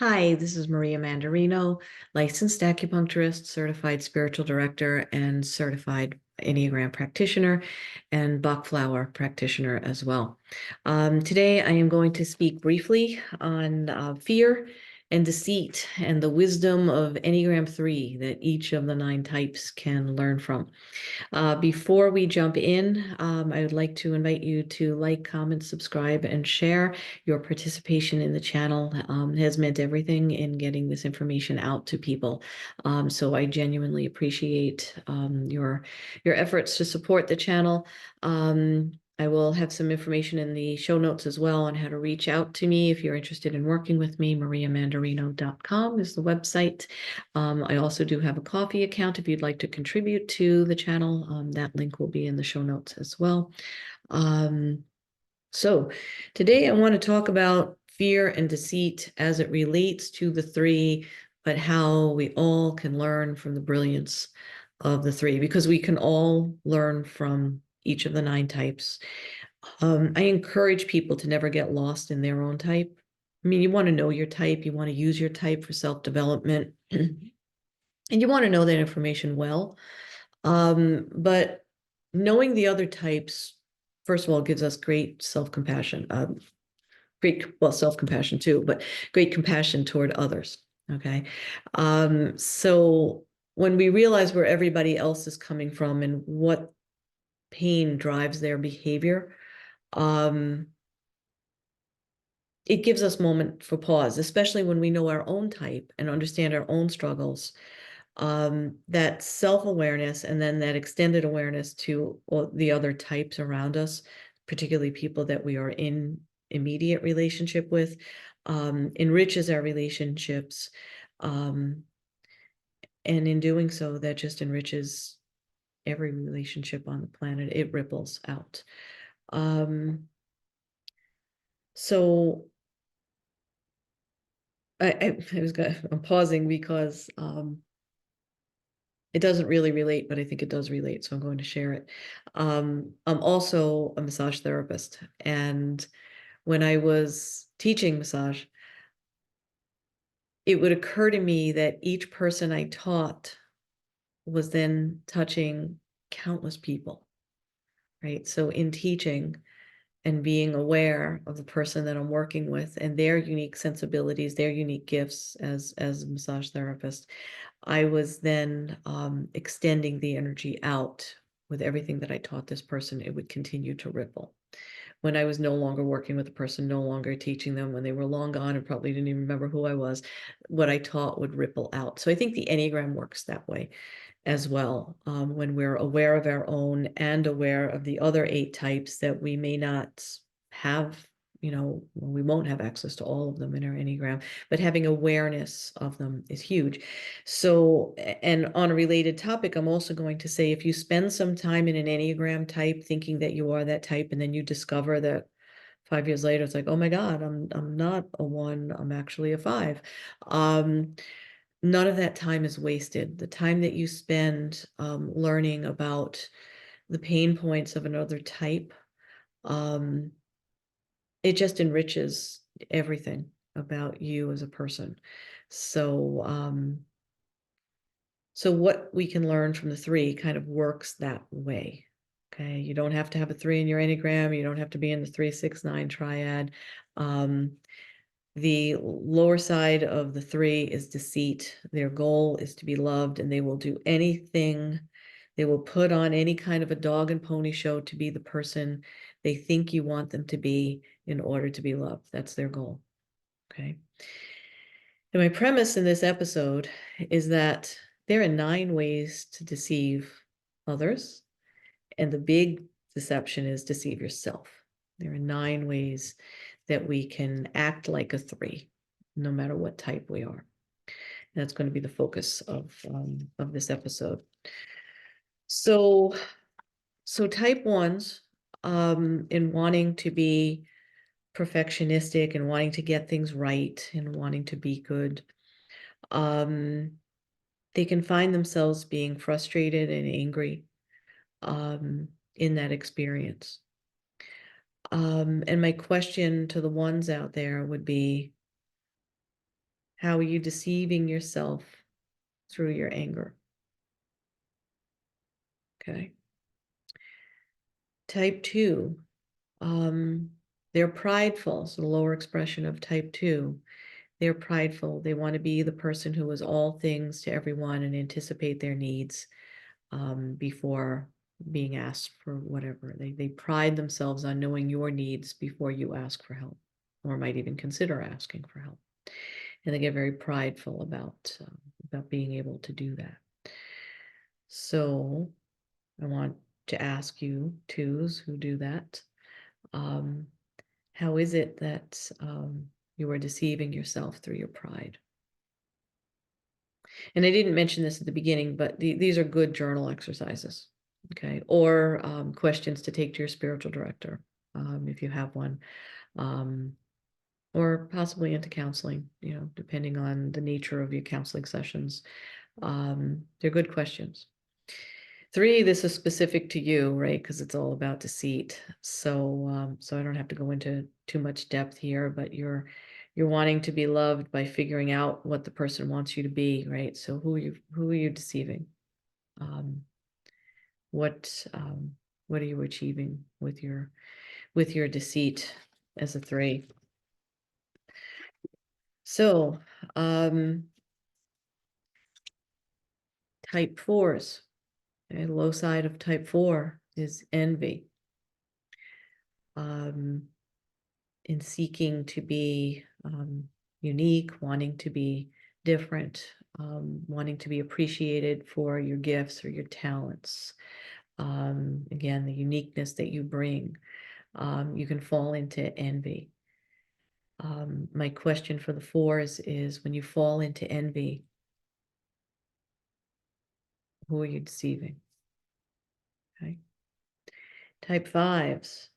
Hi, this is Maria Mandarino, licensed acupuncturist, certified spiritual director, and certified Enneagram practitioner, and Bach flower practitioner as well. Today, I am going to speak briefly on fear and deceit and the wisdom of Enneagram 3 that each of the 9 types can learn from. Before we jump in, I would like to invite you to like, comment, subscribe, and share. Your participation in the channel has meant everything in getting this information out to people. So I genuinely appreciate your efforts to support the channel. I will have some information in the show notes as well on how to reach out to me if you're interested in working with me. mariamandarino.com is the website. I also do have a Coffee account if you'd like to contribute to the channel. That link will be in the show notes as well. So today I want to talk about fear and deceit as it relates to the 3, but how we all can learn from the brilliance of the 3, because we can all learn from each of the 9 types. I encourage people to never get lost in their own type. I mean, you want to know your type, you want to use your type for self-development. And you want to know that information well. But knowing the other types, first of all, gives us great self-compassion. Self-compassion too, but great compassion toward others. Okay. So when we realize where everybody else is coming from and what pain drives their behavior, um, it gives us moment for pause, especially when we know our own type and understand our own struggles. That self-awareness and then that extended awareness to all the other types around us, particularly people that we are in immediate relationship with, enriches our relationships. Um, and in doing so, that just enriches every relationship on the planet. It ripples out. So I'm pausing because it doesn't really relate, but I think it does relate, so I'm going to share it. I'm also a massage therapist, and when I was teaching massage, it would occur to me that each person I taught was then touching countless people, right? So in teaching and being aware of the person that I'm working with and their unique sensibilities, their unique gifts as a massage therapist, I was then extending the energy out with everything that I taught this person. It would continue to ripple. When I was no longer working with the person, no longer teaching them, when they were long gone and probably didn't even remember who I was, what I taught would ripple out. So I think the Enneagram works that way as well. When we're aware of our own and aware of the other 8 types that we may not have, we won't have access to all of them in our Enneagram, but having awareness of them is huge. So, and on a related topic, I'm also going to say, if you spend some time in an Enneagram type thinking that you are that type, and then you discover that 5 years later, it's like, oh my God, I'm not a 1, I'm actually a 5. None of that time is wasted. The time that you spend learning about the pain points of another type, um, it just enriches everything about you as a person. So what we can learn from the 3 kind of works that way. Okay, you don't have to have a 3 in your Enneagram. You don't have to be in the 3-6-9 triad. The lower side of the 3 is deceit. Their goal is to be loved, and they will do anything. They will put on any kind of a dog and pony show to be the person they think you want them to be in order to be loved. That's their goal. Okay. And my premise in this episode is that there are 9 ways to deceive others, and the big deception is deceive yourself. There are 9 ways that we can act like a 3, no matter what type we are. And that's going to be the focus of this episode. So type 1s, in wanting to be perfectionistic and wanting to get things right and wanting to be good, they can find themselves being frustrated and angry in that experience. And my question to the ones out there would be, How are you deceiving yourself through your anger? Okay. Type 2, they're prideful. So the lower expression of type 2, they're prideful. They want to be the person who is all things to everyone and anticipate their needs before being asked for whatever. They pride themselves on knowing your needs before you ask for help, or might even consider asking for help. And they get very prideful about being able to do that. So I want to ask you, twos who do that, how is it that you are deceiving yourself through your pride? And I didn't mention this at the beginning, but these are good journal exercises, okay? Or questions to take to your spiritual director, if you have one, or possibly into counseling, depending on the nature of your counseling sessions. They're good questions. 3, this is specific to you, right? Because it's all about deceit. So I don't have to go into too much depth here, but you're wanting to be loved by figuring out what the person wants you to be, right? So who are you deceiving? What are you achieving with your deceit as a 3? So type 4s. The low side of type 4 is envy. In seeking to be unique, wanting to be different, wanting to be appreciated for your gifts or your talents. Again, the uniqueness that you bring, you can fall into envy. My question for the 4s is when you fall into envy, who are you deceiving? Okay. Type 5s.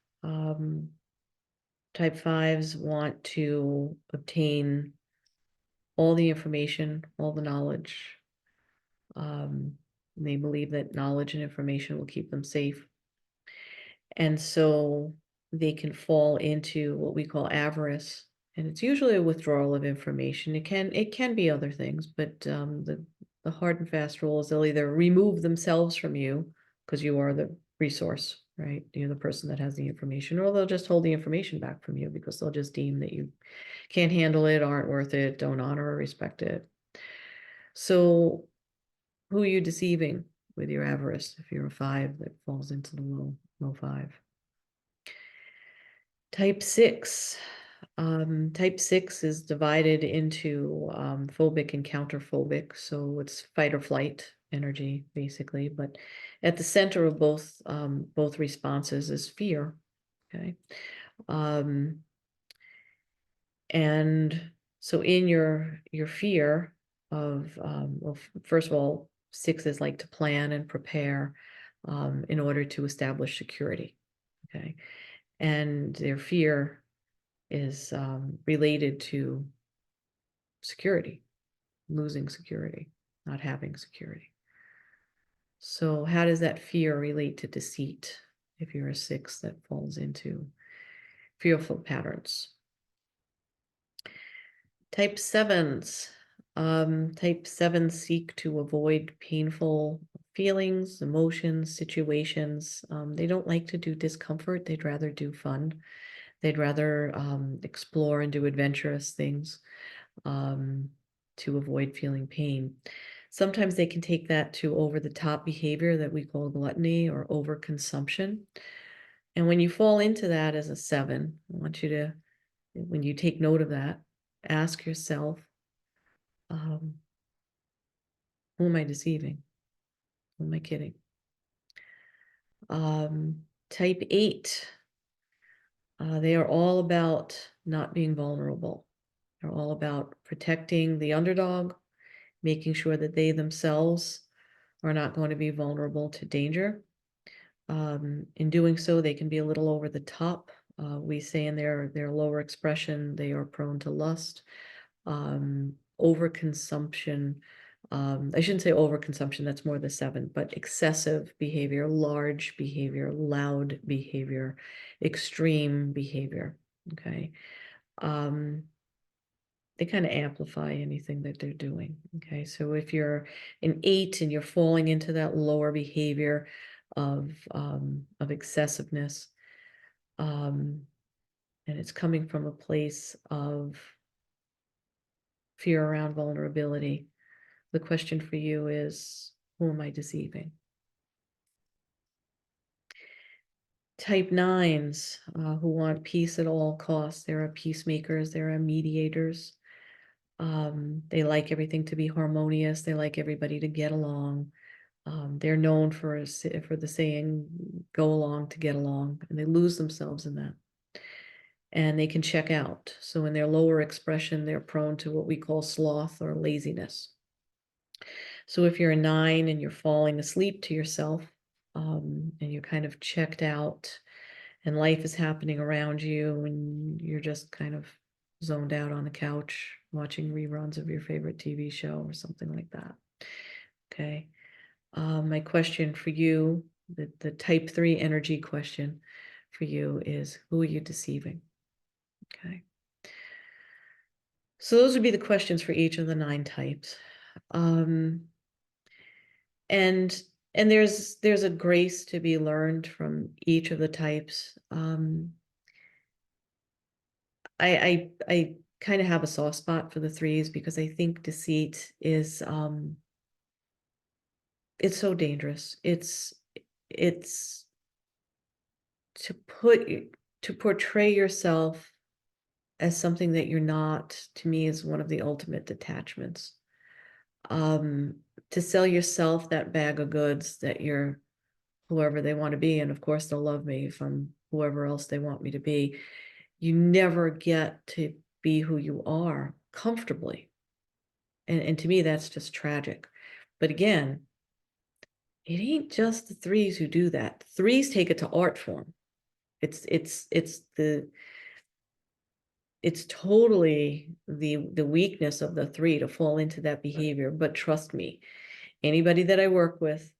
Type 5s want to obtain all the information, all the knowledge. They believe that knowledge and information will keep them safe. And so they can fall into what we call avarice. And it's usually a withdrawal of information. It can be other things, but the hard and fast rule is they'll either remove themselves from you because you are the resource, right? You're the person that has the information, or they'll just hold the information back from you because they'll just deem that you can't handle it, aren't worth it, don't honor or respect it. So who are you deceiving with your avarice if you're a 5 that falls into the low 5? Type 6. Type 6 is divided into phobic and counterphobic. So it's fight or flight energy, basically. But at the center of both responses is fear. Okay. And so in your fear of, well, first of all, 6s like to plan and prepare in order to establish security. Okay. And their fear is related to security, losing security, not having security. So how does that fear relate to deceit if you're a 6 that falls into fearful patterns? Type 7s. Type 7s seek to avoid painful feelings, emotions, situations. They don't like to do discomfort. They'd rather do fun. They'd rather explore and do adventurous things to avoid feeling pain. Sometimes they can take that to over-the-top behavior that we call gluttony or overconsumption. And when you fall into that as a 7, I want you to, when you take note of that, ask yourself, who am I deceiving? Who am I kidding? Type 8, they are all about not being vulnerable. They're all about protecting the underdog, making sure that they themselves are not going to be vulnerable to danger. In doing so, they can be a little over the top. We say in their lower expression, they are prone to lust, overconsumption. I shouldn't say overconsumption, that's more the 7, but excessive behavior, large behavior, loud behavior, extreme behavior. Okay. they kind of amplify anything that they're doing. Okay, so if you're an 8 and you're falling into that lower behavior of excessiveness, and it's coming from a place of fear around vulnerability, the question for you is, who am I deceiving? Type 9s who want peace at all costs. There are peacemakers, there are mediators. They like everything to be harmonious. They like everybody to get along. They're known for the saying, go along to get along, and they lose themselves in that. And they can check out. So in their lower expression, they're prone to what we call sloth or laziness. So if you're a 9 and you're falling asleep to yourself, and you're kind of checked out, and life is happening around you, and you're just kind of zoned out on the couch watching reruns of your favorite TV show or something like that. Okay. My question for you, the type 3 energy question for you is, who are you deceiving? Okay. So those would be the questions for each of the 9 types. And there's a grace to be learned from each of the types. I kind of have a soft spot for the 3s because I think deceit is it's so dangerous. It's to portray yourself as something that you're not, to me, is one of the ultimate detachments. To sell yourself that bag of goods that you're whoever they want to be, and of course they'll love me if I'm whoever else they want me to be. You never get to be who you are comfortably. And to me, that's just tragic. But again, it ain't just the 3s who do that. 3s take it to art form. It's totally the weakness of the 3 to fall into that behavior. But trust me, anybody that I work with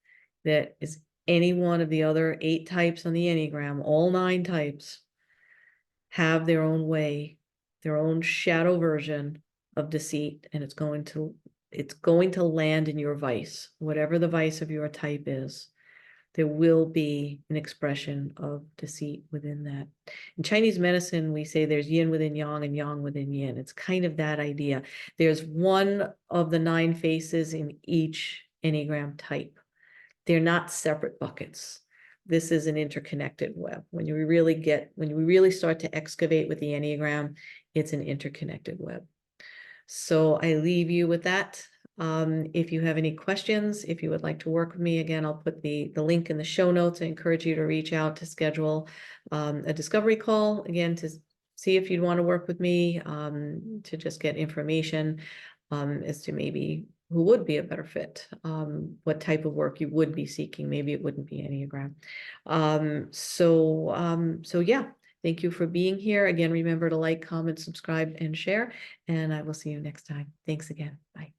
that is any one of the other 8 types on the Enneagram, all 9 types have their own way, their own shadow version of deceit, and it's going to land in your vice. Whatever the vice of your type is, there will be an expression of deceit within that. In Chinese medicine, we say there's yin within yang and yang within yin. It's kind of that idea. There's one of the 9 faces in each Enneagram type. They're not separate buckets. This is an interconnected web. When we really start to excavate with the Enneagram, it's an interconnected web. So I leave you with that. If you have any questions, if you would like to work with me, again, I'll put the link in the show notes. I encourage you to reach out to schedule a discovery call, again, to see if you'd want to work with me, to just get information as to maybe who would be a better fit, what type of work you would be seeking. Maybe it wouldn't be Enneagram. So yeah, thank you for being here. Again, remember to like, comment, subscribe, and share, and I will see you next time. Thanks again. Bye.